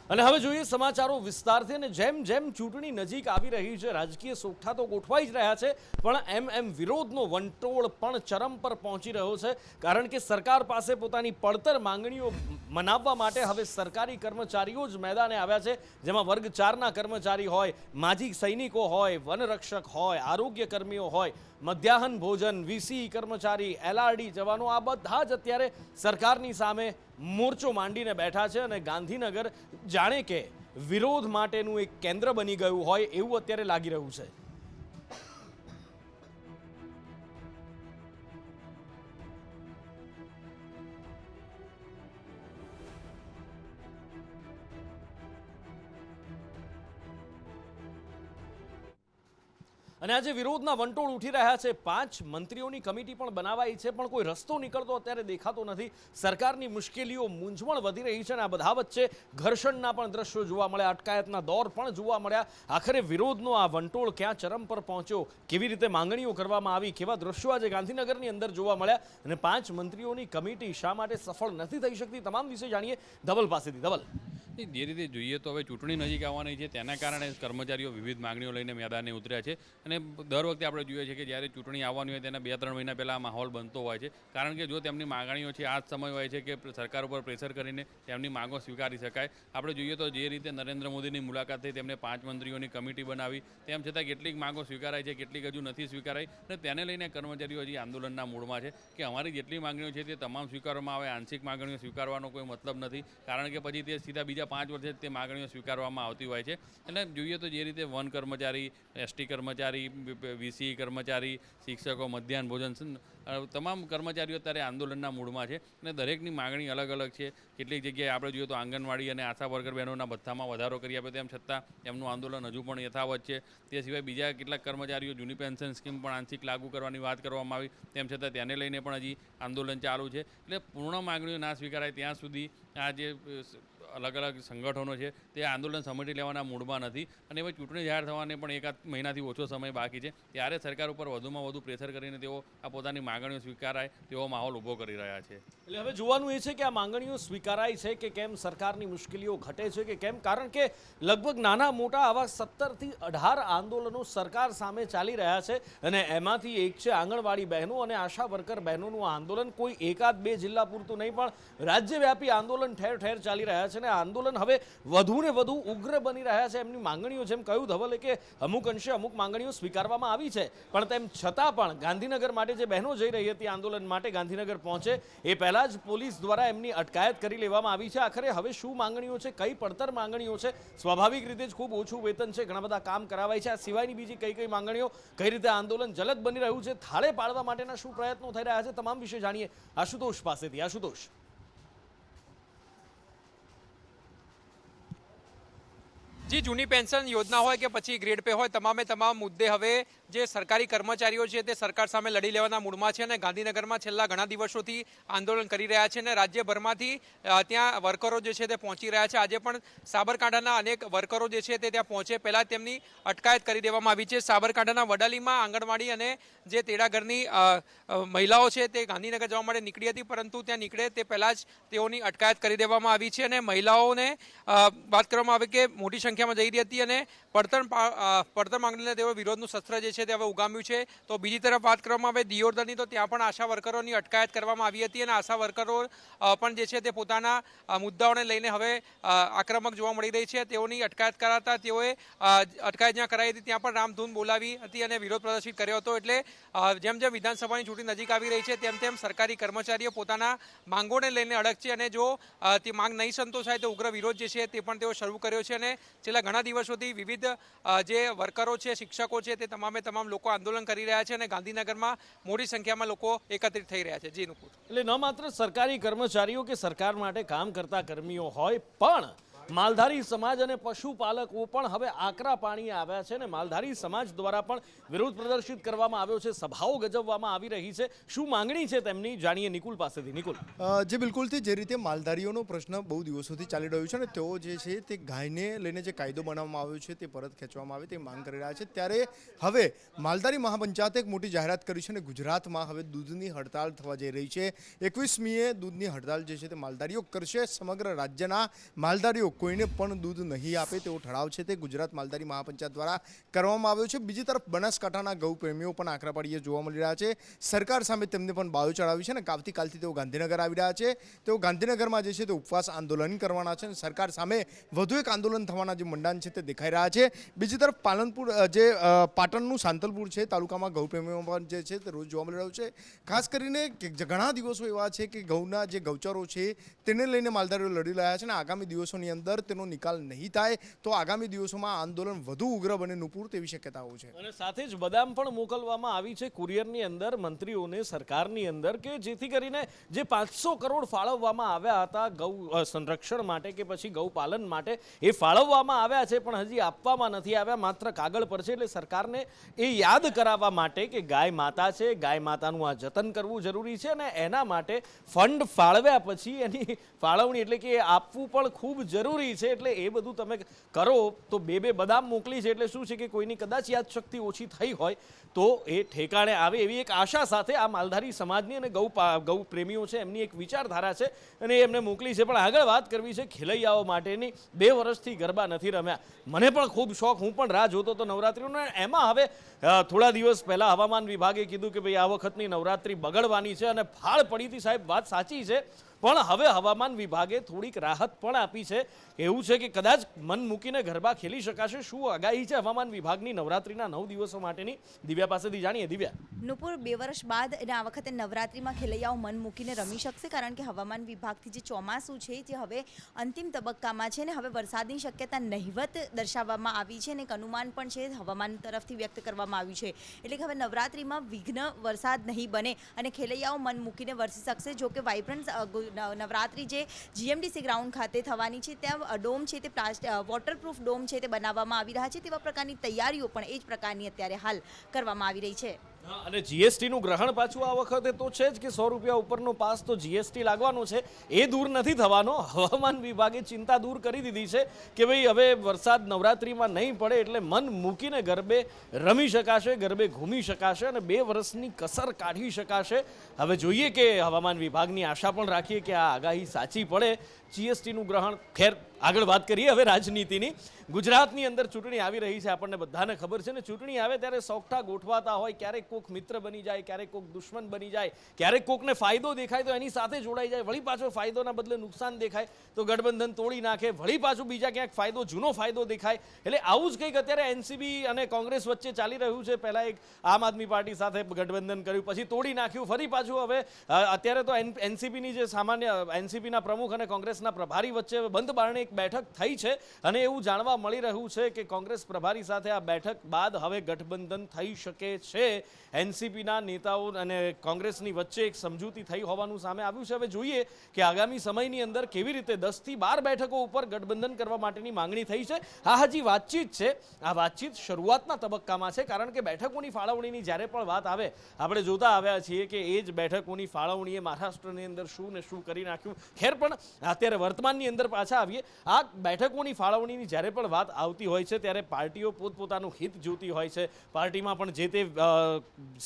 અને હવે જોઈએ સમાચારો વિસ્તારથી અને જેમ જેમ ચૂંટણી નજીક આવી રહી છે રાજકીય સોગઠા તો ગોઠવાઈ જ રહ્યા છે પણ એમ વિરોધનો વંટોળ પણ ચરમ પર પહોંચી રહ્યો છે કારણ કે સરકાર પાસે પોતાની પડતર માંગણીઓ મનાવવા માટે હવે સરકારી કર્મચારીઓ જ મેદાને આવ્યા છે જેમાં વર્ગ 4ના કર્મચારી હોય માજી સૈનિકો હોય વનરક્ષક હોય આરોગ્ય કર્મીઓ હોય મધ્યાહન ભોજન વીસી કર્મચારી એલઆરડી જવાનો આ બધા જ અત્યારે સરકારની સામે મોરચો માંડીને બેઠા છે અને ગાંધીનગર જાણે કે વિરોધ માટેનું એક કેન્દ્ર બની ગયું હોય એવું અત્યારે લાગી રહ્યું છે। અને આજે વિરોધના વંટોળ ઉઠી રહ્યા છે 5 મંત્રીઓની કમિટી પણ બનાવાઈ છે પણ કોઈ રસ્તો નીકળતો અત્યારે દેખાતો નથી સરકારની મુશ્કેલીઓ મૂંઝવણ વધી રહી છે અને આ બધા વચ્ચે ઘર્ષણના પણ દ્રશ્યો જોવા મળ્યા અટકાયતના દોર પણ જોવા મળ્યા આખરે વિરોધનો આ વંટોળ ક્યાં ચરમ પર પહોંચ્યો કેવી રીતે માંગણીઓ કરવામાં આવી કેવા દ્રશ્યો આજે ગાંધીનગરની અંદર જોવા મળ્યા અને 5 મંત્રીઓની કમિટી શા માટે સફળ નથી થઈ શકતી તમામ વિશે જાણીએ ધવલ પાસેથી ધવલ જે રીતે જોઈએ તો હવે ચૂંટણી નજીક આવવાની છે તેના કારણે કર્મચારીઓ વિવિધ માંગણીઓ લઈને મેદાને ઉતર્યા છે અને દર વખતે આપણે જોઈએ છીએ કે જ્યારે ચૂંટણી આવવાની હોય તેના 2-3 મહિના પહેલાં માહોલ બનતો હોય છે કારણ કે જો તેમની માંગણીઓ છે આ જ સમય હોય છે કે સરકાર ઉપર પ્રેશર કરીને તેમની માંગો સ્વીકારી શકાય। આપણે જોઈએ તો જે રીતે નરેન્દ્ર મોદીની મુલાકાત થઈ તેમને 5 મંત્રીઓની કમિટી બનાવી તેમ છતાં કેટલીક માંગો સ્વીકારાય છે કેટલીક હજુ નથી સ્વીકારાઈ અને તેને લઈને કર્મચારીઓ હજી આંદોલનના મૂડમાં છે કે અમારી જેટલી માંગણીઓ છે તે તમામ સ્વીકારવામાં આવે આંશિક માંગણીઓ સ્વીકારવાનો કોઈ મતલબ નથી કારણ કે પછી તે સીધા બીજા 5 વર્ષે તે માગણીઓ સ્વીકારવામાં આવતી હોય છે અને જોઈએ તો જે રીતે વન કર્મચારી એસટી કર્મચારી વીસી કર્મચારી શિક્ષકો મધ્યાહન ભોજન તમામ કર્મચારીઓ અત્યારે આંદોલનના મૂડમાં છે અને દરેકની માગણી અલગ અલગ છે કેટલીક જગ્યાએ આપણે જોઈએ તો આંગણવાડી અને આશા વર્કર બહેનોના ભથ્થામાં વધારો કરી આપ્યો તેમ છતાં એમનું આંદોલન હજુ પણ યથાવત છે તે સિવાય બીજા કેટલાક કર્મચારીઓ જૂની પેન્શન સ્કીમ પણ આંશિક લાગુ કરવાની વાત કરવામાં આવી તેમ છતાં તેને લઈને પણ હજી આંદોલન ચાલુ છે એટલે પૂર્ણ માગણીઓ ના સ્વીકારાય ત્યાં સુધી આ જે અલગ અલગ સંગઠનો છે તે આંદોલન સમેટી લેવાના મૂડમાં નથી અને હવે ચૂંટણી જાહેર થવાને પણ 1 મહિનાથી ઓછો સમય બાકી છે ત્યારે સરકાર ઉપર વધુમાં વધુ પ્રેશર કરીને તેઓ આ પોતાની માંગણીઓ સ્વીકારાય તેવો માહોલ ઊભો કરી રહ્યા છે। એટલે હવે જોવાનું એ છે કે આ માંગણીઓ સ્વીકારાય છે કે કેમ સરકારની મુશ્કેલીઓ ઘટે છે કે કેમ કારણ કે લગભગ નાના મોટા આવા 17 થી 18 આંદોલનો સરકાર સામે ચાલી રહ્યા છે અને એમાંથી એક છે આંગણવાડી બહેનો અને આશા વર્કર બહેનોનું આંદોલન કોઈ 1-2 જિલ્લા પૂરતું નહીં પણ રાજ્યવ્યાપી આંદોલન ઠેર ઠેર ચાલી રહ્યા છે અને આંદોલન હવે વધુને વધુ ઉગ્ર બની રહ્યા છે એમની માંગણીઓ જેમ કહ્યું ધવલે કે અમુક અંશે અમુક માંગણીઓ સ્વીકારવામાં આવી છે પણ તેમ છતાં પણ ગાંધીનગર માટે જે બહેનો જઈ રહી હતી આંદોલન માટે ગાંધીનગર પહોંચે એ પહેલા જ પોલીસ દ્વારા એમની અટકાયત કરી લેવામાં આવી છે આખરે હવે શું માંગણીઓ છે કઈ પડતર માંગણીઓ છે સ્વાભાવિક રીતે જ ખૂબ ઓછું વેતન છે ઘણા બધા કામ કરાવાય છે આ સિવાયની બીજી કઈ માંગણીઓ કઈ રીતે આંદોલન જલદ બની રહ્યું છે થાળે પાડવા માટેના શું પ્રયત્નો થઈ રહ્યા છે તમામ વિશે જાણીએ આશુતોષ પાસેથી આશુતોષ जी जूनी पेन्शन योजना હોય કે પછી ગ્રેડ પે હોય તમામે તમામ મુદ્દે હવે જે સરકારી કર્મચારીઓ છે તે સરકાર સામે લડી લેવાના મૂડમાં છે અને ગાંધીનગરમાં છેલ્લા ઘણા દિવસોથી આંદોલન કરી રહ્યા છે અને રાજ્યભરમાંથી ત્યાં વર્કરો જે છે તે પહોંચી રહ્યા છે આજે પણ સાબરકાંઠાના અનેક વર્કરો જે છે તે ત્યાં પહોંચે પહેલા તેમની અટકાયત કરી દેવામાં આવી છે સાબરકાંઠાના વડાલીમાં આંગણવાડી અને જે તેડાગરની મહિલાઓ છે તે ગાંધીનગર જવા માટે નીકળી હતી પરંતુ ત્યાં નીકળે તે પહેલા જ તેઓની અટકાયત કરી દેવામાં આવી છે અને મહિલાઓને વાત કરવામાં આવે કે મોટી સંખ્યામાં જઈ રહી હતી અને પડતર માંગણીને તેઓ વિરોધનું શસ્ત્ર જે છે તે હવે ઉગામ્યું છે તો બીજી તરફ વાત કરવામાં આવે દિયોદરની તો ત્યાં પણ આશા વર્કરોની અટકાયત કરવામાં આવી હતી અને આશા વર્કરો પણ જે છે તે પોતાના મુદ્દાઓને લઈને હવે આક્રમક જોવા મળી રહી છે તેઓની અટકાયત કરાતા તેઓએ અટકાયત જ્યાં કરાઈ હતી ત્યાં પણ રામધૂન બોલાવી હતી અને વિરોધ પ્રદર્શિત કર્યો હતો એટલે જેમ જેમ વિધાનસભાની ચૂંટણી નજીક આવી રહી છે તેમ તેમ સરકારી કર્મચારીઓ પોતાના માંગોને લઈને અડગ છે અને જો તે માંગ નહીં સંતોષાય તો ઉગ્ર વિરોધ જે છે તે પણ તેઓ શરૂ કર્યો છે અને છેલ્લા ઘણા દિવસોથી વિવિધ જે વર્કરો છે શિક્ષકો છે તે તમામે તમામ લોકો આંદોલન કરી રહ્યા છે અને ગાંધીનગરમાં મોટી સંખ્યામાં લોકો એકત્રિત થઈ રહ્યા છે જી નુપુર એટલે ન માત્ર સરકારી કર્મચારીઓ કે સરકાર માટે કામ કરતા કર્મીઓ હોય પણ માલધારી સમાજ અને પશુપાલકો પણ હવે આકરા પાણીએ આવ્યા છે અને માલધારી સમાજ દ્વારા પણ વિરોધ પ્રદર્શિત કરવામાં આવ્યો છે સભાઓ ગજવવામાં આવી રહી છે શું માંગણી છે તેમની જાણીએ નિકુલ પાસેથી નિકુલ જે બિલકુલથી જે રીતે માલધારીઓનો પ્રશ્ન બહુ દિવસોથી ચાલી રહ્યો છે અને તેઓ જે છે તે ગાયને લઈને જે કાયદો બનાવવામાં આવ્યો છે તે પરત ખેંચવામાં આવે તે માંગ કરી રહ્યા છે ત્યારે હવે માલધારી મહાપંચાયતે એક મોટી જાહેરાત કરી છે અને ગુજરાતમાં હવે દૂધની હડતાળ થવા જઈ રહી છે 21મીએ દૂધની હડતાળ જે છે તે માલધારીઓ કરશે સમગ્ર રાજ્યના માલધારીઓ કોઈને પણ દૂધ નહીં આપે તેવો ઠરાવ છે તે ગુજરાત માલધારી મહાપંચાયત દ્વારા કરવામાં આવ્યો છે. બીજી તરફ બનાસકાંઠાના ગૌ પ્રેમીઓ પણ આકરા પાડીએ જોવા મળી રહ્યા છે. સરકાર સામે તેમને પણ બાયો ચડાવી છે અને આવતીકાલથી તેઓ ગાંધીનગર આવી રહ્યા છે. તેઓ ગાંધીનગરમાં જે છે તે ઉપવાસ આંદોલન કરવાના છે અને સરકાર સામે વધુ એક આંદોલન થવાના જે મંડાણ છે તે દેખાઈ રહ્યા છે. બીજી તરફ પાલનપુર જે પાટણનું સાંતલપુર છે તાલુકામાં ગૌ પ્રેમીઓ પણ જે છે તે રોજ જોવા મળી રહ્યું છે. ખાસ કરીને ઘણા દિવસો એવા છે કે ઘઉંના જે ગૌચરો છે તેને લઈને માલધારીઓ લડી રહ્યા છે અને આગામી દિવસોની અંદર તેનો નિકાલ નહીં થાય તો આગામી દિવસોમાં આંદોલન વધુ ઉગ્ર બને નુપુર તેવી શક્યતાઓ છે. અને સાથે જ બદામ પણ મોકલવામાં આવી છે કુરિયરની અંદર મંત્રીઓને સરકારની અંદર કે જેથી કરીને જે 500 કરોડ ફાળવવામાં આવ્યા હતા ગૌ સંરક્ષણ માટે કે પછી ગૌપાલન માટે એ ફાળવવામાં આવ્યા છે પણ હજી આપવામાં નથી આવ્યા, માત્ર કાગળ પર છે. એટલે સરકારને એ યાદ કરાવવા માટે કે ગાય માતા છે, ગાય માતાનું આ જતન કરવું જરૂરી છે અને એના માટે ફંડ ફાળવ્યા પછી એની ફાળવણી એટલે કે આપવું પણ ખૂબ જરૂરી છે. એટલે એ બધું તમે કરો તો બે બદામ મોકલી છે એટલે શું છે કે કોઈની કદાચ યાદશક્તિ ઓછી થઈ હોય તો એ ઠેકાણે આવે એવી એક આશા સાથે આ માલધારી સમાજની અને ગૌ પ્રેમીઓ છે એમની એક વિચારધારા છે અને એમને મોકલી છે. પણ આગળ વાત કરવી છે ખેલૈયાઓ માટેની. 2 વર્ષથી ગરબા નથી રમ્યા, મને પણ ખૂબ શોખ, હું પણ રાહ જોતો હતો નવરાત્રિનો. એમાં હવે થોડા દિવસ પહેલા હવામાન વિભાગે કીધું કે ભાઈ આ વખતની નવરાત્રિ બગડવાની છે અને ફાળ પડી હતી. સાહેબ વાત સાચી છે પણ હવે હવામાન વિભાગે થોડીક રાહત પણ આપી છે. એવું છે કે કદાચ મન મૂકીને ગરબા ખેલી શકાશે. શું આગાહી છે હવામાન વિભાગની નવરાત્રિના 9 દિવસો માટેની? દિવ્યા પાસેથી જાણીએ. દિવ્યા. નુપુર, 2 વર્ષ બાદ અને આ વખતે નવરાત્રિમાં ખેલૈયાઓ મન મૂકીને રમી શકશે કારણ કે હવામાન વિભાગથી જે ચોમાસું છે જે હવે અંતિમ તબક્કામાં છે ને હવે વરસાદની શક્યતા નહિવત દર્શાવવામાં આવી છે અને એક અનુમાન પણ છે હવામાન તરફથી વ્યક્ત કરવામાં આવ્યું છે. એટલે કે હવે નવરાત્રિમાં વિઘ્ન વરસાદ નહીં બને અને ખેલૈયાઓ મન મૂકીને વરસી શકશે. જો કે વાઇબ્રન્ટ નવરાત્રિ જે જીએમડીસી ગ્રાઉન્ડ ખાતે થવાની છે ત્યાં ડોમ છે તે વોટરપ્રૂફ ડોમ છે તે બનાવવામાં આવી રહ્યા છે. તેવા પ્રકારની તૈયારીઓ પણ એ જ પ્રકારની અત્યારે હાલ કરવામાં આવી રહી છે. અને જીએસટી નું ગ્રહણ પાછું આ વખતે તો છે જ કે 100 રૂપિયા ઉપરનો પાસ તો જીએસટી લાગવાનો છે, એ દૂર નથી થવાનો. હવામાન વિભાગે ચિંતા દૂર કરી દીધી છે કે ભાઈ હવે વરસાદ નવરાત્રિમાં નહીં પડે એટલે મન મૂકીને ગરબે રમી શકાશે, ગરબે ઘૂમી શકાશે અને 2 વર્ષની કસર કાઢી શકાશે. હવે જોઈએ કે હવામાન વિભાગની આશા પણ રાખીએ કે આ આગાહી સાચી પડે. જીએસટીનું ગ્રહણ, ખેર આગળ વાત કરીએ હવે રાજનીતિની. ગુજરાતની અંદર ચૂંટણી આવી રહી છે, આપણને બધાને ખબર છે ને. ચૂંટણી આવે ત્યારે સોગઠા ગોઠવાતા હોય, ક્યારેક કોક મિત્ર બની જાય, ક્યારેક કોક દુશ્મન બની જાય, ક્યારેક કોકને ફાયદો દેખાય તો એની સાથે જોડાઈ જાય, વળી પાછો ફાયદોના બદલે નુકસાન દેખાય તો ગઠબંધન તોડી નાખે, વળી પાછું બીજા ક્યાંક ફાયદો જૂનો ફાયદો દેખાય. એટલે આવું જ કંઈક અત્યારે એનસીપી અને કોંગ્રેસ વચ્ચે ચાલી રહ્યું છે. પહેલા એક આમ આદમી પાર્ટી સાથે ગઠબંધન કર્યું, પછી તોડી નાખ્યું, ફરી પાછું હવે અત્યારે તો એનસીપીની જે સામાન્ય એનસીપીના પ્રમુખ અને કોંગ્રેસના પ્રભારી વચ્ચે બંધ બારણે એક બેઠક થઈ છે અને એવું જાણવા મળી રહ્યું છે કે કોંગ્રેસ પ્રભારી સાથે આ બેઠક બાદ હવે ગઠબંધન થઈ શકે છે. એનસીપીના નેતાઓ અને કોંગ્રેસની વચ્ચે એક સમજૂતી થઈ હોવાનું સામે આવ્યું છે. હવે જોઈએ કે આગામી સમયની અંદર કેવી રીતે 10 થી 12 બેઠકો ઉપર ગઠબંધન કરવા માટેની માંગણી થઈ છે. આ હજી વાતચીત છે, આ વાતચીત શરૂઆતના તબક્કામાં છે કારણ કે બેઠકોની ફાળવણીની જ્યારે પણ વાત આવે આપણે જોતા આવ્યા છીએ કે એ જ બેઠકોની ફાળવણીએ મહારાષ્ટ્રની અંદર શું ને શું કરી નાખ્યું. ખેર પણ અત્યારે વર્તમાનની અંદર પાછા આવીએ. આ બેઠકોની ફાળવણીની જ્યારે પણ વાત આવતી હોય છે ત્યારે પાર્ટીઓ પોતપોતાનું હિત જોતી હોય છે. પાર્ટીમાં પણ જે તે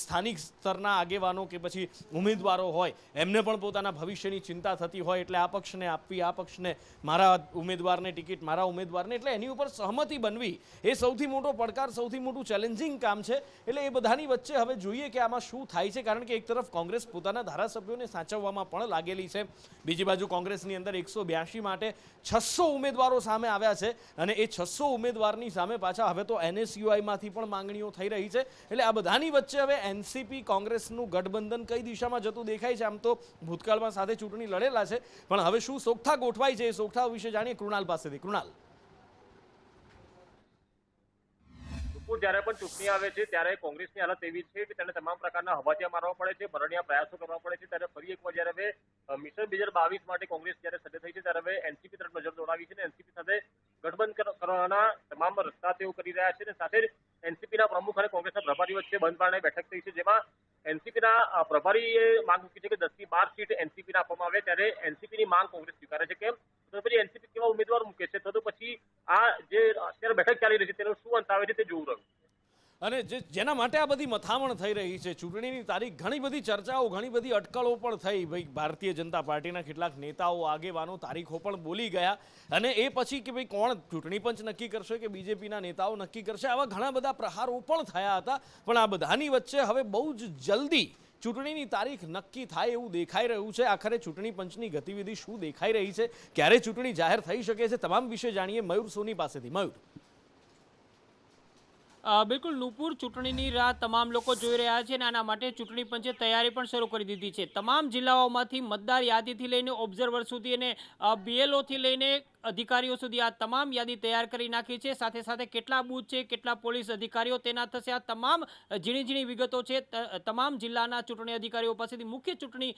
સ્થાનિક સ્તરના આગેવાનો કે પછી ઉમેદવારો હોય એમને પણ પોતાના ભવિષ્યની ચિંતા થતી હોય એટલે આ પક્ષને આપવી, આ પક્ષને મારા ઉમેદવારને ટિકિટ, મારા ઉમેદવારને, એટલે એની ઉપર સહમતિ બનવી એ સૌથી મોટો પડકાર, સૌથી મોટું ચેલેન્જિંગ કામ છે. એટલે એ બધાની વચ્ચે હવે જોઈએ કે આમાં શું થાય છે કારણ કે એક તરફ કોંગ્રેસ પોતાના ધારાસભ્યોને સાચવવામાં પણ લાગેલી છે, બીજી બાજુ કોંગ્રેસની અંદર 182 માટે 600 ઉમેદવારો સામે આવ્યા છે અને એ 600 ઉમેદવારની સામે પાછા હવે તો એનએસયુઆઈમાંથી પણ માંગણીઓ થઈ રહી છે. એટલે આ બધાની વચ્ચે હવે એનસીપી કોંગ્રેસનું ગઠબંધન કઈ દિશામાં જતું દેખાય છે. આમ તો ભૂતકાળમાં સાથે ચૂંટણી લડેલા છે પણ હવે શું સોગઠા ગોઠવાય છે એ સોગઠા વિશે જાણીએ કૃણાલ પાસેથી. કૃણાલ. જ્યારે પણ ચૂંટણી આવે છે ત્યારે કોંગ્રેસની હાલત એવી છે કે તેને તમામ પ્રકારના હવાટિયા મારવા પડે છે, ભરણિયા પ્રયાસો કરવા પડે છે. ત્યારે ફરી એકવાર જ્યારે હવે મિશન 2022 માટે કોંગ્રેસ જ્યારે સજ્જ થઈ છે ત્યારે હવે એનસીપી તરફ નજર દોડાવી છે અને એનસીપી સાથે ગઠબંધન કરવાના તમામ રસ્તા તેઓ કરી રહ્યા છે અને સાથે જ એનસીપીના પ્રમુખ અને કોંગ્રેસના પ્રભારી વચ્ચે બંધ બારણે બેઠક થઈ છે જેમાં એનસીપીના પ્રભારીએ માંગ મૂકી છે કે 10 થી 12 સીટ એનસીપીને આપવામાં આવે ત્યારે એનસીપીની માંગ કોંગ્રેસ સ્વીકારે છે. કેમ તો પછી એનસીપી કેવા ઉમેદવાર મૂકે છે તો પછી આ જે અત્યારે બેઠક ચાલી રહી છે તેનો શું અંત આવે છે તે જોવું રહ્યું. અને જેના માટે આ બધી મથામણ થઈ રહી છે, ચૂંટણીની તારીખ, ઘણી બધી ચર્ચાઓ, ઘણી બધી અટકળો પણ થઈ. ભાઈ ભારતીય જનતા પાર્ટીના કેટલાક નેતાઓ, આગેવાનો તારીખો પણ બોલી ગયા, અને એ પછી કે ભાઈ કોણ ચૂંટણી પંચ નક્કી કરશે કે બીજેપીના નેતાઓ નક્કી કરશે, આવા ઘણા બધા પ્રહારો પણ થયા હતા. પણ આ બધાની વચ્ચે હવે બહુ જ જલ્દી ચૂંટણીની તારીખ નક્કી થાય એવું દેખાઈ રહ્યું છે. આખરે ચૂંટણી પંચની ગતિવિધિ શું દેખાઈ રહી છે, ક્યારે ચૂંટણી જાહેર થઈ શકે છે, તમામ વિશે જાણીએ મયુર સોની પાસેથી. મયુર. બિલકુલ નુપુર, ચૂંટણીની રાહ તમામ લોકો જોઈ રહ્યા છે અને આના માટે ચૂંટણી પંચે તૈયારી પણ શરૂ કરી દીધી છે. તમામ જિલ્લાઓમાંથી મતદાર યાદીથી લઈને ઓબ્ઝર્વર સુધી અને BLOથી લઈને અધિકારીઓ સુધી આ તમામ યાદી તૈયાર કરી નાખી છે. સાથે સાથે કેટલા બૂથ છે, કેટલા પોલીસ અધિકારીઓ તૈનાત થશે, આ તમામ ઝીણી ઝીણી વિગતો છે તમામ જિલ્લાના ચૂંટણી અધિકારીઓ પાસેથી મુખ્ય ચૂંટણી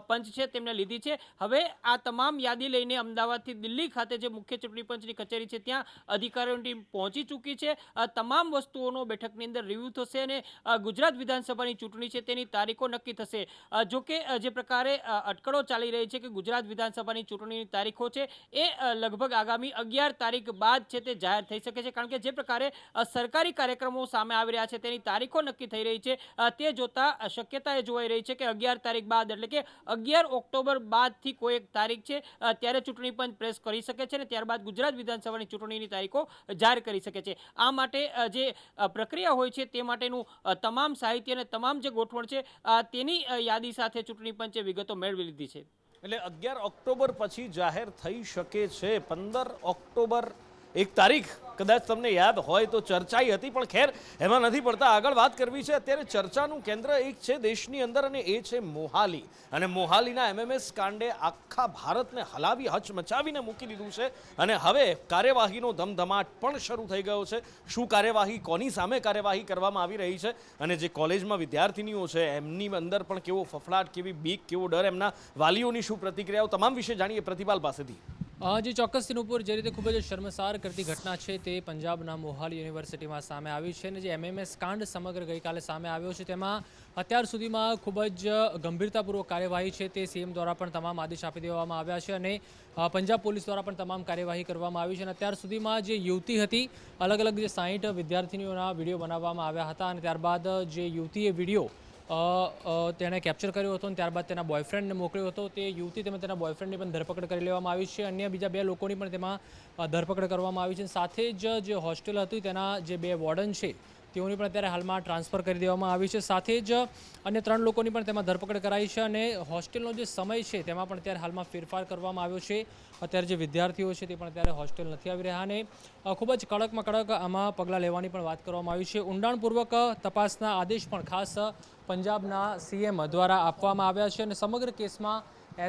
પંચ છે તેમને લીધી છે. હવે આ તમામ યાદી લઈને અમદાવાદથી દિલ્હી ખાતે જે મુખ્ય ચૂંટણી પંચની કચેરી છે ત્યાં અધિકારીઓની ટીમ પહોંચી ચૂકી છે. તમામ વસ્તુઓનો બેઠકની અંદર રિવ્યૂ થશે અને ગુજરાત વિધાનસભાની ચૂંટણી છે તેની તારીખો નક્કી થશે. જોકે જે પ્રકારે અટકળો ચાલી રહી છે કે ગુજરાત વિધાનસભાની ચૂંટણીની તારીખો છે એ લગભગ આગામી 11 તારીખ બાદ છે તે જાહેર થઈ શકે છે, કારણ કે જે પ્રકારે સરકારી કાર્યક્રમો સામે આવી રહ્યા છે તેની તારીખો નક્કી થઈ રહી છે તે જોતા શક્યતા એ જોવાઈ રહી છે કે 11 તારીખ બાદ એટલે કે 11 ઓક્ટોબર બાદથી કોઈ એક તારીખ છે ત્યારે ચૂંટણી પંચ પ્રેસ કરી શકે છે અને ત્યારબાદ ગુજરાત વિધાનસભાની ચૂંટણીની તારીખો જાહેર કરી શકે છે. આ માટે જે પ્રક્રિયા હોય છે તે માટેનું તમામ સાહિત્ય અને તમામ જે ગોઠવણ છે તેની યાદી સાથે ચૂંટણી પંચે વિગતો મેળવી લીધી છે. એટલે 11 ઓક્ટોબર પછી જાહેર થઈ શકે છે. 15 ઓક્ટોબર એક તારીખ કદાચ તમને યાદ હોય તો ચર્ચાઈ હતી, પણ ખેર એમાં નથી પડતા. આગળ વાત કરવી છે. અત્યારે ચર્ચાનું કેન્દ્ર એક છે દેશની અંદર અને એ છે મોહાલી. અને મોહાલીના MMS કાંડે આખા ભારતને હલાવી હચમચાવીને મૂકી દીધું છે અને હવે કાર્યવાહીનો ધમધમાટ પણ શરૂ થઈ ગયો છે. શું કાર્યવાહી, કોની સામે કાર્યવાહી કરવામાં આવી રહી છે, અને જે કોલેજમાં વિદ્યાર્થીનીઓ છે એમની અંદર પણ કેવો ફફડાટ, કેવી બીક, કેવો ડર, એમના વાલીઓની શું પ્રતિક્રિયાઓ, તમામ વિશે જાણીએ પ્રતિપાલ પાસેથી. જે ચોક્કસથી ઉપર જે રીતે ખૂબ જ શર્મસાર કરતી ઘટના છે તે પંજાબના મોહાલી યુનિવર્સિટીમાં સામે આવી છે અને જે MMS કાંડ સમગ્ર ગઈકાલે સામે આવ્યો છે તેમાં અત્યાર સુધીમાં ખૂબ જ ગંભીરતાપૂર્વક કાર્યવાહી છે તે CM દ્વારા પણ તમામ આદેશ આપી દેવામાં આવ્યા છે અને પંજાબ પોલીસ દ્વારા પણ તમામ કાર્યવાહી કરવામાં આવી છે. અને અત્યાર સુધીમાં જે યુવતી હતી, અલગ અલગ જે 60 વિદ્યાર્થીનીઓના વિડીયો બનાવવામાં આવ્યા હતા અને ત્યારબાદ જે યુવતીએ વિડીયો તેણે કેપ્ચર કર્યો હતો અને ત્યારબાદ તેના બોયફ્રેન્ડને મોકલ્યો હતો. તે યુવતી તેમજ તેના બોયફ્રેન્ડની પણ ધરપકડ કરી લેવામાં આવી છે. અન્ય બીજા 2 લોકોની પણ તેમાં ધરપકડ કરવામાં આવી છે. સાથે જ જે હોસ્ટેલ હતી તેના જે 2 વોર્ડન છે તેઓની પણ અત્યારે હાલમાં ટ્રાન્સફર કરી દેવામાં આવી છે. સાથે જ અન્ય 3 લોકોની પણ તેમાં ધરપકડ કરાઈ છે અને હોસ્ટેલનો જે સમય છે તેમાં પણ અત્યારે હાલમાં ફેરફાર કરવામાં આવ્યો છે. અત્યારે જે વિદ્યાર્થીઓ છે તે પણ અત્યારે હોસ્ટેલ નથી આવી રહ્યા અને ખૂબ જ કડકમાં કડક આમાં પગલાં લેવાની પણ વાત કરવામાં આવી છે. ઊંડાણપૂર્વક તપાસના આદેશ પણ ખાસ પંજાબના CM દ્વારા આપવામાં આવ્યા છે અને સમગ્ર કેસમાં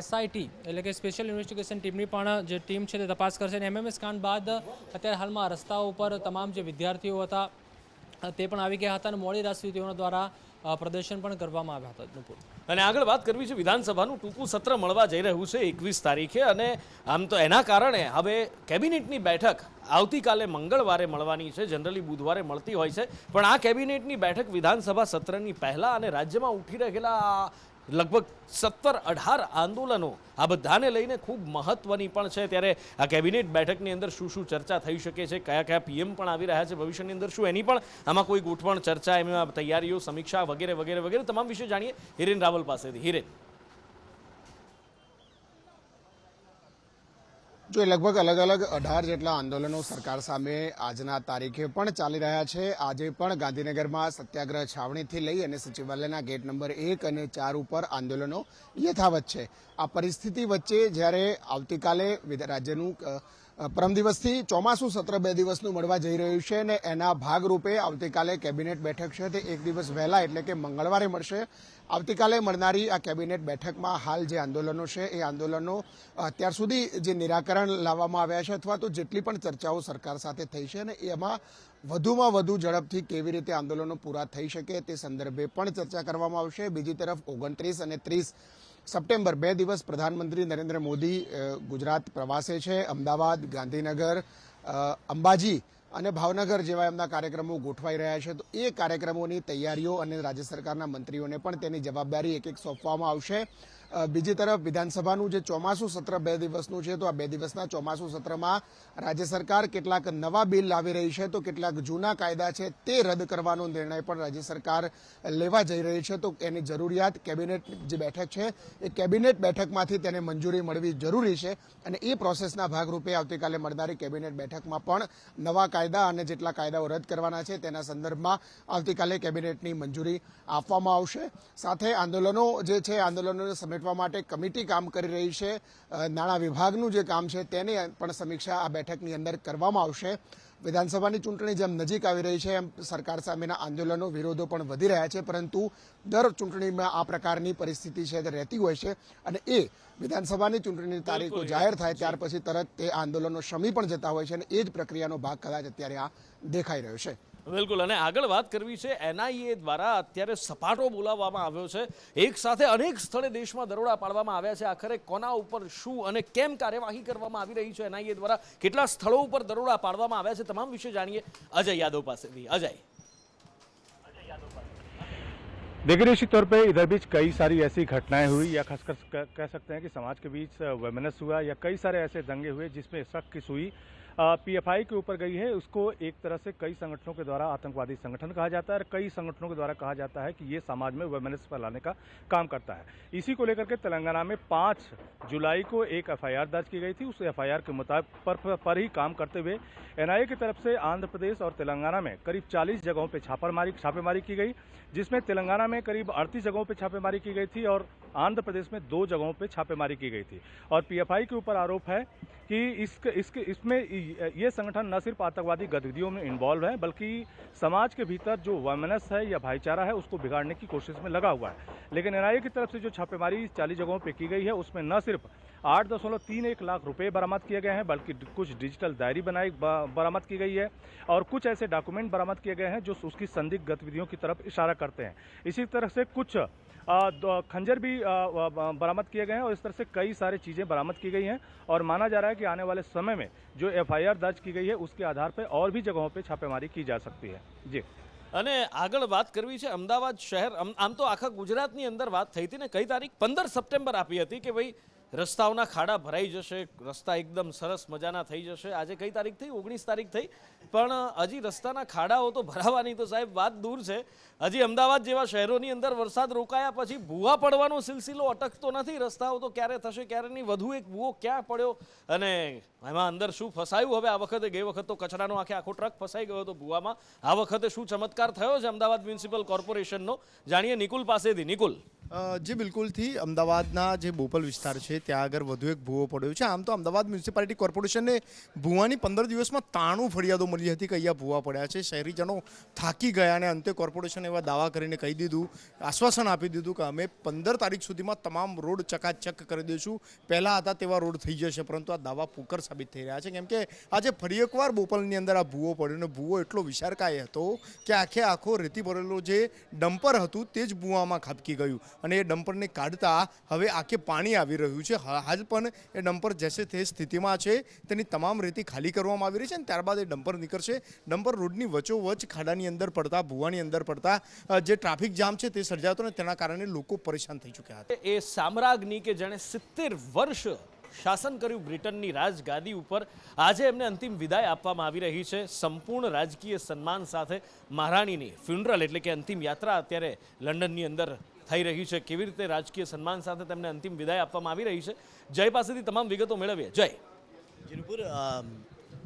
SIT એટલે કે સ્પેશિયલ ઇન્વેસ્ટિગેશન ટીમની પણ જે ટીમ છે તે તપાસ કરશે. અને MMS કાંડ બાદ અત્યારે હાલમાં રસ્તાઓ ઉપર તમામ જે વિદ્યાર્થીઓ હતા તે પણ આવી ગયા હતા અને મોડી રાત સુધી તેઓના દ્વારા પ્રદર્શન પણ કરવામાં આવ્યા હતા. અને આગળ વાત કરવી છે વિધાનસભાનું ટૂંકું સત્ર મળવા જઈ રહ્યું છે 21 તારીખે, અને આમ તો એના કારણે હવે કેબિનેટની બેઠક આવતીકાલે મંગળવારે મળવાની છે. જનરલી બુધવારે મળતી હોય છે, પણ આ કેબિનેટની બેઠક વિધાનસભા સત્રની પહેલા અને રાજ્યમાં ઉઠી રહેલા લગભગ 17-18 આંદોલનો આ બધાને લઈને ખૂબ મહત્વની પણ છે. ત્યારે આ કેબિનેટ બેઠકની અંદર શું શું ચર્ચા થઈ શકે છે, કયા કયા PM પણ આવી રહ્યા છે ભવિષ્યની અંદર, શું એની પણ આમાં કોઈ ગોઠવણ, ચર્ચા, એમાં તૈયારીઓ, સમીક્ષા વગેરે વગેરે વગેરે તમામ વિશે જાણીએ હિરેન રાવલ પાસેથી. હિરેન. જો લગભગ અલગ અલગ 18 જેટલા આંદોલનો સરકાર સામે આજના તારીખે પણ ચાલી રહ્યા છે. આજે પણ ગાંધીનગરમાં સત્યાગ્રહ છાવણીથી લઈ અને સચિવાલયના ગેટ નંબર 1 અને 4 ઉપર આંદોલનો યથાવત છે. આ પરિસ્થિતિ વચ્ચે જ્યારે આવતીકાલે રાજ્યનું પરમ દિવસથી ચોમાસું સત્ર 2 દિવસનું મળવા જઈ રહ્યું છે અને એના ભાગરૂપે આવતીકાલે કેબિનેટ બેઠક છે તે 1 દિવસ વહેલા એટલે કે મંગળવારે મળશે. આવતીકાલે મળનારી આ કેબિનેટ બેઠકમાં હાલ જે આંદોલનો છે એ આંદોલનો અત્યાર સુધી જે નિરાકરણ લાવવામાં આવ્યા છે અથવા તો જેટલી પણ ચર્ચાઓ સરકાર સાથે થઈ છે અને એમાં વધુમાં વધુ ઝડપથી કેવી રીતે આંદોલનો પૂરા થઈ શકે તે સંદર્ભે પણ ચર્ચા કરવામાં આવશે. બીજી તરફ 29 અને 30 સપ્ટેમ્બર 2 દિવસ પ્રધાનમંત્રી નરેન્દ્ર મોદી ગુજરાત પ્રવાસે છે. અમદાવાદ, ગાંધીનગર, અંબાજી અને ભાવનગર જેવા એમના કાર્યક્રમો ગોઠવાઈ રહ્યા છે. તો એ કાર્યક્રમોની તૈયારીઓ અને રાજ્ય સરકારના મંત્રીઓને પણ તેની જવાબદારી એક એક સોંપવામાં આવશે. બીજી તરફ વિધાનસભાનું જે ચોમાસું સત્ર 2 દિવસનું છે, તો આ 2 દિવસના ચોમાસું સત્રમાં રાજ્ય સરકાર કેટલાક નવા બિલ લાવી રહી છે, તો કેટલાક જૂના કાયદા છે તે રદ કરવાનો નિર્ણય પણ રાજ્ય સરકાર લેવા જઈ રહી છે. તો એની જરૂરિયાત કેબિનેટ જે બેઠક છે એ કેબિનેટ બેઠકમાંથી તેને મંજૂરી મળવી જરૂરી છે, અને એ પ્રોસેસના ભાગરૂપે આવતીકાલે મળનારી કેબિનેટ બેઠકમાં પણ નવા કાયદા અને જેટલા કાયદાઓ રદ કરવાના છે તેના સંદર્ભમાં આવતીકાલે કેબિનેટની મંજૂરી આપવામાં આવશે. સાથે આંદોલનો જે છે, આંદોલનોને સમેટવા માટે કમિટી કામ કરી રહી છે. નાણાં વિભાગનું જે કામ છે તેની પણ સમીક્ષા આ બેઠકની અંદર કરવામાં આવશે. વિધાનસભાની ચૂંટણી જેમ નજીક આવી રહી છે એમ સરકાર સામેના આંદોલનો, વિરોધો પણ વધી રહ્યા છે, પરંતુ દર ચૂંટણીમાં આ પ્રકારની પરિસ્થિતિ છે તે રહેતી હોય છે, અને એ વિધાનસભાની ચૂંટણીની તારીખો જાહેર થાય ત્યાર પછી તરત તે આંદોલનો શમી પણ જતા હોય છે, અને એ જ પ્રક્રિયાનો ભાગ કદાચ અત્યારે આ દેખાઈ રહ્યો છે. બિલકુલ. અને આગળ વાત કરવી છે, એનઆઈએ દ્વારા અત્યારે સપાટો બોલાવવામાં આવ્યો છે. એક સાથે અનેક સ્થળે દેશમાં દરોડા પાડવામાં આવ્યા છે. આખરે કોના ઉપર શું અને કેમ કાર્યવાહી કરવામાં આવી રહી છે, એનઆઈએ દ્વારા કેટલા સ્થળો ઉપર દરોડા પાડવામાં આવ્યા છે, તમામ વિશે જાણીએ અજય યાદવ પાસેથી. અજય, देखिए, निश्चित तौर पे इधर बीच कई सारी ऐसी घटनाएं हुई, या खासकर कह सकते हैं कि समाज के बीच वैमनस हुआ, या कई सारे ऐसे दंगे हुए जिसमें शक की सुई पीएफआई के ऊपर गई है. उसको एक तरह से कई संगठनों के द्वारा आतंकवादी संगठन कहा जाता है, और कई संगठनों के द्वारा कहा जाता है कि ये समाज में वैमनस फैलाने का काम करता है. इसी को लेकर के तेलंगाना में 5 जुलाई को एक एफआईआर दर्ज की गई थी. उस एफआईआर के मुताबिक पर ही काम करते हुए एनआईए की तरफ से आंध्र प्रदेश और तेलंगाना में करीब 40 जगहों पर छापेमारी की गई, जिसमें तेलंगाना में करीब 38 जगहों पर छापेमारी की गई थी और आंध्र प्रदेश में 2 जगहों पर छापेमारी की गई थी. और पीएफआई के ऊपर आरोप है कि इसमें ये संगठन न सिर्फ आतंकवादी गतिविधियों में इन्वॉल्व है, बल्कि समाज के भीतर जो वैमनस है या भाईचारा है उसको बिगाड़ने की कोशिश में लगा हुआ है. लेकिन एनआईए की तरफ से जो छापेमारी 40 जगहों पे की गई है उसमें न सिर्फ 8.31 लाख रुपए बरामद किए गए हैं, बल्कि कुछ डिजिटल डायरी बरामद की गई है, और कुछ ऐसे डॉक्यूमेंट बरामद किए गए हैं जो उसकी संदिग्ध गतिविधियों की तरफ इशारा करते हैं. इसी तरह से कुछ खंजर भी बरामद किए गए हैं, और इस तरह से कई सारी चीज़ें बरामद की गई हैं. और माना जा रहा है कि आने वाले समय में जो एफआईआर दर्ज की गई है उसके आधार पर और भी जगहों पर छापेमारी की जा सकती है. जी. અને આગળ વાત કરવી છે અમદાવાદ શહેર. આમ તો આખા ગુજરાતની અંદર વાત થઈ હતી ને, કઈ તારીખ 15 સપ્ટેમ્બર આપી હતી કે ભાઈ રસ્તાઓના ખાડા ભરાઈ જશે, રસ્તા એકદમ સરસ મજાના થઈ જશે. આજે કઈ તારીખ થઈ? 19 તારીખ થઈ, પણ હજી રસ્તાના ખાડાઓ તો ભરાવાની તો સાહેબ વાત દૂર છે. હજી અમદાવાદ જેવા શહેરોની અંદર વરસાદ રોકાયા પછી ભૂવા પડવાનો સિલસિલો અટકતો નથી. રસ્તાઓ તો ક્યારે થશે ક્યારે નહીં. વધુ એક ભૂવો ક્યાં પડ્યો અને એમાં અંદર શું ફસાયું હવે આ વખતે? ગઈ વખત તો કચરાનો આખો ટ્રક ફસાઈ ગયો હતો ભૂવામાં. આ વખતે શું ચમત્કાર થયો છે અમદાવાદ મ્યુનિસિપલ કોર્પોરેશનનો? જાણીએ નિકુલ પાસેથી. નિકુલ. જે બિલકુલથી અમદાવાદના જે બોપલ વિસ્તાર છે ત્યાં આગળ વધુ એક ભૂવો પડ્યો છે. આમ તો અમદાવાદ મ્યુનિસિપાલિટી કોર્પોરેશનને ભૂવાની 15 દિવસમાં 93 ફરિયાદો મળી હતી કે અહીંયા ભૂવા પડ્યા છે. શહેરીજનો થાકી ગયા અને અંતે કોર્પોરેશન એવા દાવા કરીને કહી દીધું, આશ્વાસન આપી દીધું કે અમે 15 તારીખ સુધીમાં તમામ રોડ ચકાચક કરી દઈશું. પહેલાં હતા તેવા રોડ થઈ જશે, પરંતુ આ દાવા પુકર સાબિત થઈ રહ્યા છે, કેમ કે આજે ફરી એકવાર બોપલની અંદર આ ભૂવો પડ્યો, અને ભૂવો એટલો વિશાળકાય હતો કે આખો રેતી ભરેલો જે ડમ્પર હતું તે જ ભૂવામાં ખાબકી ગયું, અને એ ડમ્પરને કાઢતા હવે આખે પાણી આવી રહ્યું છે. હાલ પણ એ ડમ્પર જેસે તે સ્થિતિમાં છે, તેની તમામ રેતી ખાલી કરવામાં આવી રહી છે, અને ત્યારબાદ એ ડમ્પર નીકળશે. ડમ્પર રોડની વચ્ચોવચ્ચ ખાડાની અંદર પડતા, ભૂવાની અંદર પડતા જે ટ્રાફિક જામ છે તે સર્જાતો, ને તેના કારણે લોકો પરેશાન થઈ ચૂક્યા હતા. એ સામ્રાજ્ઞી કે જેણે 70 વર્ષ શાસન કર્યું બ્રિટનની રાજગાદી ઉપર, આજે એમને અંતિમ વિદાય આપવામાં આવી રહી છે. સંપૂર્ણ રાજકીય સન્માન સાથે મહારાણીની ફ્યુનરલ એટલે કે અંતિમ યાત્રા અત્યારે લંડનની અંદર થઈ રહી છે. કેવી રીતે રાજકીય સન્માન સાથે તેમને અંતિમ વિદાય આપવામાં આવી રહી છે, જય પાસેથી તમામ વિગતો મેળવીએ. જય. જીનપુર,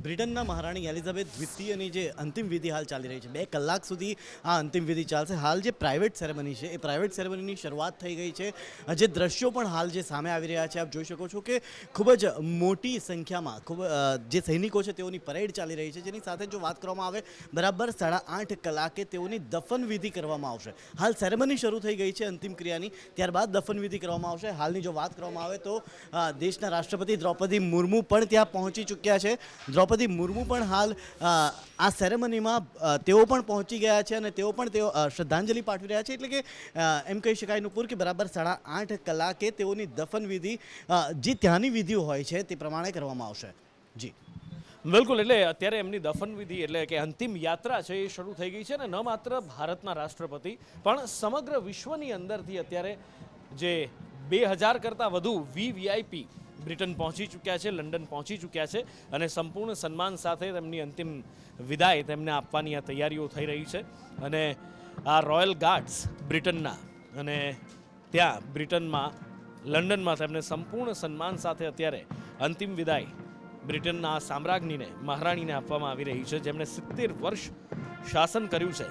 બ્રિટનના મહારાણી એલિઝાબેથ દ્વિતીયની જે અંતિમ વિધિ હાલ ચાલી રહી છે, 2 કલાક સુધી આ અંતિમ વિધિ ચાલશે. હાલ જે પ્રાઇવેટ સેરેમની છે એ પ્રાઇવેટ સેરેમનીની શરૂઆત થઈ ગઈ છે. જે દ્રશ્યો પણ હાલ જે સામે આવી રહ્યા છે આપ જોઈ શકો છો કે ખૂબ જ મોટી સંખ્યામાં જે સૈનિકો છે તેઓની પરેડ ચાલી રહી છે, જેની સાથે જો વાત કરવામાં આવે બરાબર 8:30 કલાકે તેઓની દફન વિધિ કરવામાં આવશે. હાલ સેરેમની શરૂ થઈ ગઈ છે અંતિમ ક્રિયાની, ત્યારબાદ દફન વિધિ કરવામાં આવશે. હાલની જો વાત કરવામાં આવે તો દેશના રાષ્ટ્રપતિ દ્રૌપદી મુર્મુ પણ ત્યાં પહોંચી ચૂક્યા છે. દ્રૌપદી મુર્મુ પણ હાલ આ સેરેમનીમાં તેઓ પણ પહોંચી ગયા છે, અને તેઓ શ્રદ્ધાંજલિ પાઠવી રહ્યા છે. એટલે કે એમ કહી શકાય નુપુર કે બરાબર 8:30 કલાકે તેઓની દફન વિધિ જે ત્યાંની વિધિઓ હોય છે તે પ્રમાણે કરવામાં આવશે. જી બિલકુલ. એટલે અત્યારે એમની દફન વિધિ એટલે કે અંતિમ યાત્રા છે એ શરૂ થઈ ગઈ છે, અને ન માત્ર ભારતના રાષ્ટ્રપતિ પણ સમગ્ર વિશ્વની અંદરથી અત્યારે જે 2000 કરતાં વધુ VVIP બ્રિટન પહોંચી ચૂક્યા છે, લંડન પહોંચી ચૂક્યા છે અને સંપૂર્ણ સન્માન સાથે તેમની અંતિમ વિદાય તેમને આપવાની આ તૈયારીઓ થઈ રહી છે. અને આ રોયલ ગાર્ડ્સ બ્રિટનના અને ત્યાં બ્રિટનમાં લંડનમાં તેમને સંપૂર્ણ સન્માન સાથે અત્યારે અંતિમ વિદાય બ્રિટનના સામ્રાજ્ઞીને મહારાણીને આપવામાં આવી રહી છે, જેમણે 70 વર્ષ શાસન કર્યું છે.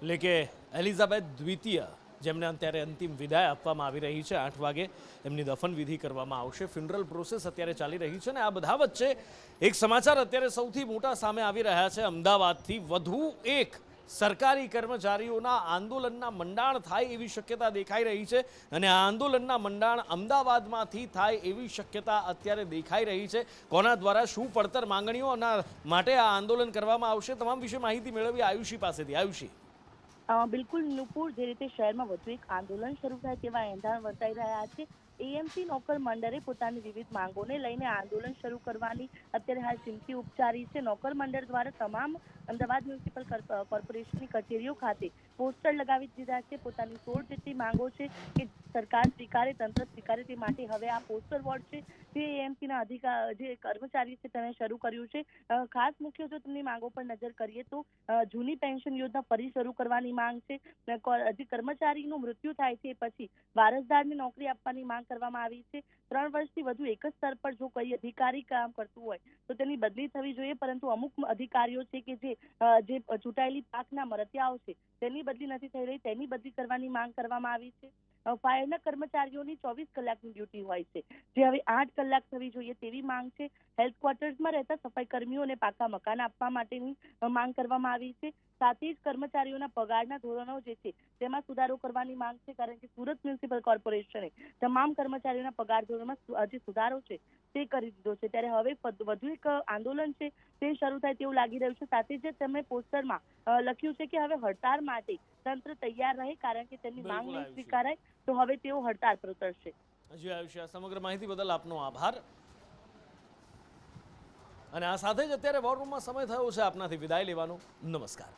એટલે કે એલિઝાબેથ દ્વિતીય જેમને અત્યારે અંતિમ વિદાય આપવામાં આવી રહી છે. 8 વાગે એમની દફન વિધિ કરવામાં આવશે. ફ્યુનરલ પ્રોસેસ અત્યારે ચાલી રહી છે અને આ બધા વચ્ચે એક સમાચાર અત્યારે સૌથી મોટા સામે આવી રહ્યા છે. અમદાવાદથી વધુ એક સરકારી કર્મચારીઓના આંદોલનના મંડાણ થાય એવી શક્યતા દેખાઈ રહી છે અને આ આંદોલનના મંડાણ અમદાવાદમાંથી થાય એવી શક્યતા અત્યારે દેખાઈ રહી છે. કોના દ્વારા શું પડતર માંગણીઓના માટે આ આંદોલન કરવામાં આવશે, તમામ વિશે માહિતી મેળવી આયુષી પાસેથી. આયુષી. બિલકુલ નુપુર, જે રીતે શહેરમાં વધુ એક આંદોલન શરૂ થાય તેવા એંધાણ વર્તાઈ રહ્યા છે. એએમસી નોકર મંડળે પોતાની વિવિધ માંગોને લઈને આંદોલન શરૂ કરવાની અત્યારે હાલ ચીમકી ઉચ્ચારી છે. નોકર મંડળ દ્વારા તમામ અમદાવાદ મ્યુનિસિપલ કોર્પોરેશનની કચેરીઓ ખાતે પોસ્ટર લગાવી દીધા છે. પોતાની 16 જેટલી માંગો છે કે સરકાર સ્વીકારે, તંત્ર સ્વીકારે, તે માટે હવે આ પોસ્ટર વોર્ડ છે જે એએમસીના જે કર્મચારી છે તેને શરૂ કર્યું છે. ખાસ મુખ્ય જો તેમની માંગો પર નજર કરીએ તો જૂની પેન્શન યોજના ફરી શરૂ કરવાની માંગ છે. જે કર્મચારીનું મૃત્યુ થાય છે પછી વારસદારને નોકરી આપવાની માંગ કરવામાં આવી છે. 3 વર્ષથી વધુ એક જ સ્તર પર જો કોઈ અધિકારી કામ કરતું હોય તો તેની બદલી થવી જોઈએ, પરંતુ અમુક અધિકારીઓ છે કે જે ચૂંટાયેલી પાકના મરતિયાઓ છે તેની બદલી નથી થઈ રહી, તેની બદલી કરવાની માંગ કરવામાં આવી છે. ફાયરના કર્મચારીઓની 24 કલાકની ડ્યુટી હોય છે જે હવે 8 કલાક થવી જોઈએ તેવી માંગ છે. હેલ્થ ક્વાર્ટર્સમાં રહેતા સફાઈ કર્મીઓને પાકા મકાન આપવા માટેની માંગ કરવામાં આવી છે. સાથે જ કર્મચારીઓના પગારના ધોરણો જે છે તેમાં સુધારો કરવાની માંગ છે, કારણ કે સુરત મ્યુનિસિપલ કોર્પોરેશને તમામ કર્મચારીઓના પગાર ધોરણમાં જે સુધારો છે તે કરી દીધો છે. ત્યારે હવે વધુ એક આંદોલન છે તે શરૂ થાય તેવું લાગી રહ્યું છે. સાથે જ તેમણે પોસ્ટરમાં લખ્યું છે કે હવે હડતાળ માટે તંત્ર તૈયાર રહે, કારણ કે તેમની માંગ નહીં સ્વીકારાય તો હવે તેઓ હડતાળ પર ઉતરશે. જી આયુષી, આ સમગ્ર માહિતી બદલ આપનો આભાર. અને આ સાથે જ અત્યારે વોર રૂમમાં સમય થયો છે આપનાથી વિદાય લેવાનો. નમસ્કાર.